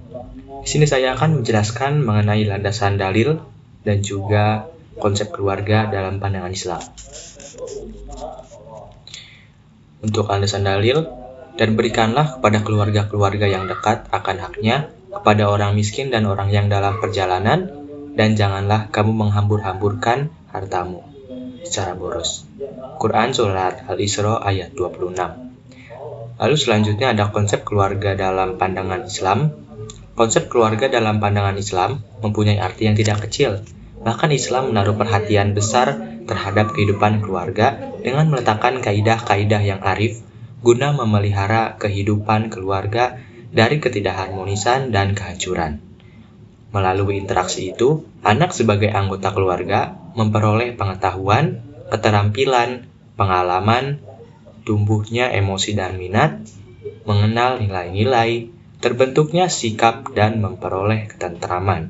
Di sini saya akan menjelaskan mengenai landasan dalil dan juga konsep keluarga dalam pandangan Islam. Untuk landasan dalil, dan berikanlah kepada keluarga-keluarga yang dekat akan haknya, kepada orang miskin dan orang yang dalam perjalanan, dan janganlah kamu menghambur-hamburkan hartamu secara boros. Quran Surat Al-Isra ayat 26. Lalu selanjutnya ada konsep keluarga dalam pandangan Islam. Konsep keluarga dalam pandangan Islam mempunyai arti yang tidak kecil. Bahkan Islam menaruh perhatian besar terhadap kehidupan keluarga dengan meletakkan kaidah-kaidah yang arif guna memelihara kehidupan keluarga dari ketidakharmonisan dan kehancuran. Melalui interaksi itu, anak sebagai anggota keluarga memperoleh pengetahuan, keterampilan, pengalaman, tumbuhnya emosi dan minat, mengenal nilai-nilai, terbentuknya sikap dan memperoleh ketentraman.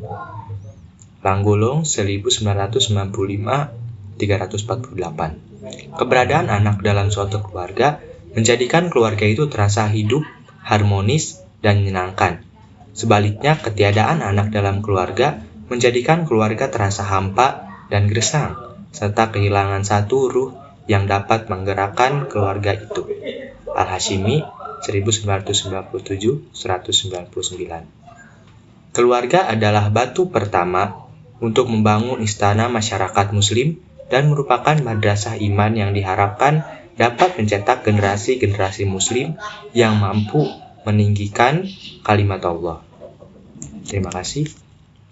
Langgulung 1995-348. Keberadaan anak dalam suatu keluarga menjadikan keluarga itu terasa hidup, harmonis, dan menyenangkan. Sebaliknya, ketiadaan anak dalam keluarga menjadikan keluarga terasa hampa dan gersang, serta kehilangan satu ruh yang dapat menggerakkan keluarga itu. Al-Hashimi 1997-199. Keluarga adalah batu pertama untuk membangun istana masyarakat muslim dan merupakan madrasah iman yang diharapkan dapat mencetak generasi-generasi muslim yang mampu meninggikan kalimat Allah. Terima kasih.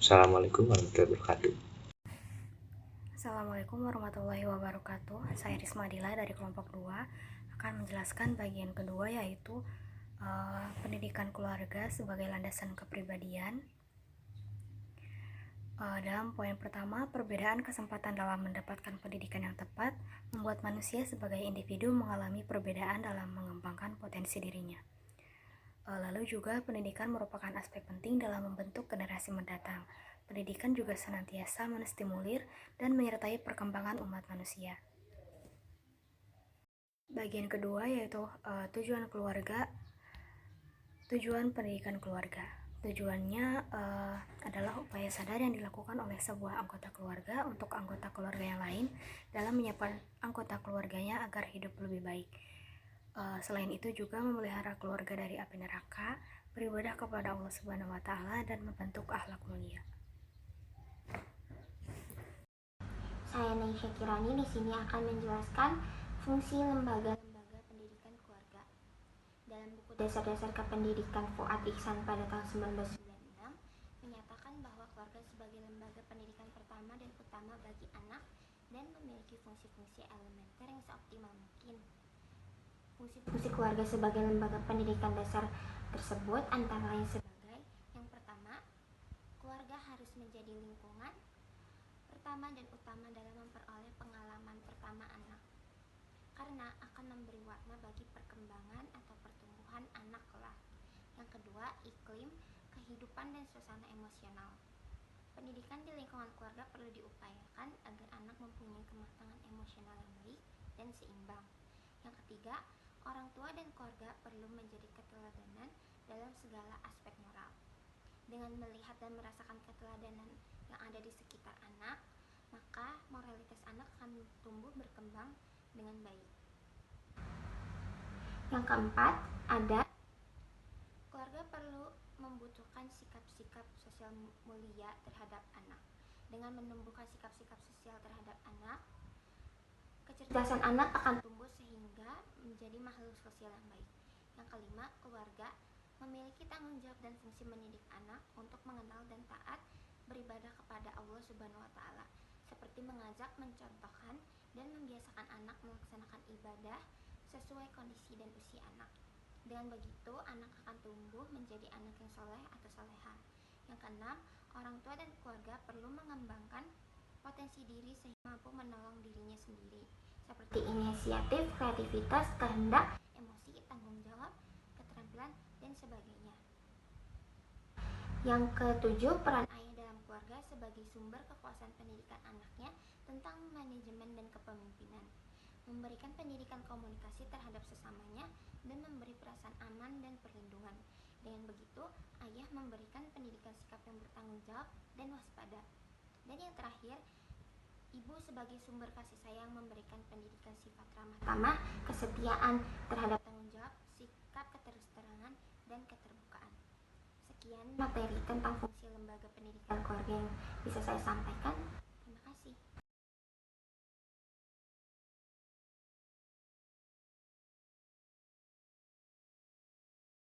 Assalamualaikum warahmatullahi wabarakatuh. Assalamualaikum warahmatullahi wabarakatuh. Saya Risma Dila dari kelompok 2 akan menjelaskan bagian kedua, yaitu pendidikan keluarga sebagai landasan kepribadian. Dalam poin pertama, perbedaan kesempatan dalam mendapatkan pendidikan yang tepat membuat manusia sebagai individu mengalami perbedaan dalam mengembangkan potensi dirinya. Lalu juga pendidikan merupakan aspek penting dalam membentuk generasi mendatang. Pendidikan juga senantiasa menstimulir dan menyertai perkembangan umat manusia. Bagian kedua yaitu tujuan keluarga, tujuan pendidikan keluarga. Tujuannya adalah upaya sadar yang dilakukan oleh sebuah anggota keluarga untuk anggota keluarga yang lain dalam menyiapkan anggota keluarganya agar hidup lebih baik. Selain itu juga memelihara keluarga dari api neraka, beribadah kepada Allah Subhanahu wa Ta'ala, dan membentuk akhlak mulia. Saya Naisha Kirani di sini akan menjelaskan fungsi lembaga-lembaga pendidikan keluarga. Dalam buku Dasar-Dasar Kependidikan Fuad Ihsan pada tahun 1996 menyatakan bahwa keluarga sebagai lembaga pendidikan pertama dan utama bagi anak dan memiliki fungsi-fungsi elementer yang seoptimal mungkin. Fungsi-fungsi keluarga sebagai lembaga pendidikan dasar tersebut antara lain sebagai: yang pertama, keluarga harus menjadi lingkungan pertama dan utama dalam memperoleh pengalaman pertama anak, karena akan memberi warna bagi perkembangan atau pertumbuhan anak kelak. Yang kedua, iklim, kehidupan dan suasana emosional. Pendidikan di lingkungan keluarga perlu diupayakan agar anak mempunyai kematangan emosional yang baik dan seimbang. Yang ketiga, orang tua dan keluarga perlu menjadi keteladanan dalam segala aspek moral. Dengan melihat dan merasakan keteladanan yang ada di sekitar anak, maka moralitas anak akan tumbuh berkembang dengan baik. Yang keempat, ada keluarga perlu membutuhkan sikap-sikap sosial mulia terhadap anak. Dengan menumbuhkan sikap-sikap sosial terhadap anak, kecerdasan anak akan tumbuh sehingga menjadi makhluk sosial yang baik. Yang kelima, keluarga memiliki tanggung jawab dan fungsi mendidik anak untuk mengenal dan taat beribadah kepada Allah Subhanahu wa Ta'ala, seperti mengajak, mencontohkan, dan membiasakan anak melaksanakan ibadah sesuai kondisi dan usia anak. Dengan begitu, anak akan tumbuh menjadi anak yang soleh atau soleha. Yang keenam, orang tua dan keluarga perlu mengembangkan potensi diri sehingga mampu menolong dirinya sendiri, seperti inisiatif, kreativitas, kehendak, emosi, tanggung jawab, keterampilan, dan sebagainya. Yang ketujuh, peran ayah dalam keluarga sebagai sumber kekuasaan pendidikan anaknya tentang manajemen dan kepemimpinan, memberikan pendidikan komunikasi terhadap sesamanya, dan memberi perasaan aman dan perlindungan. Dengan begitu, ayah memberikan pendidikan sikap yang bertanggung jawab dan waspada. Dan yang terakhir, ibu sebagai sumber kasih sayang memberikan pendidikan sifat ramah tamah, kesetiaan terhadap tanggung jawab, sikap keterus-terangan, dan keterbukaan. Sekian materi tentang fungsi lembaga pendidikan keluarga yang bisa saya sampaikan.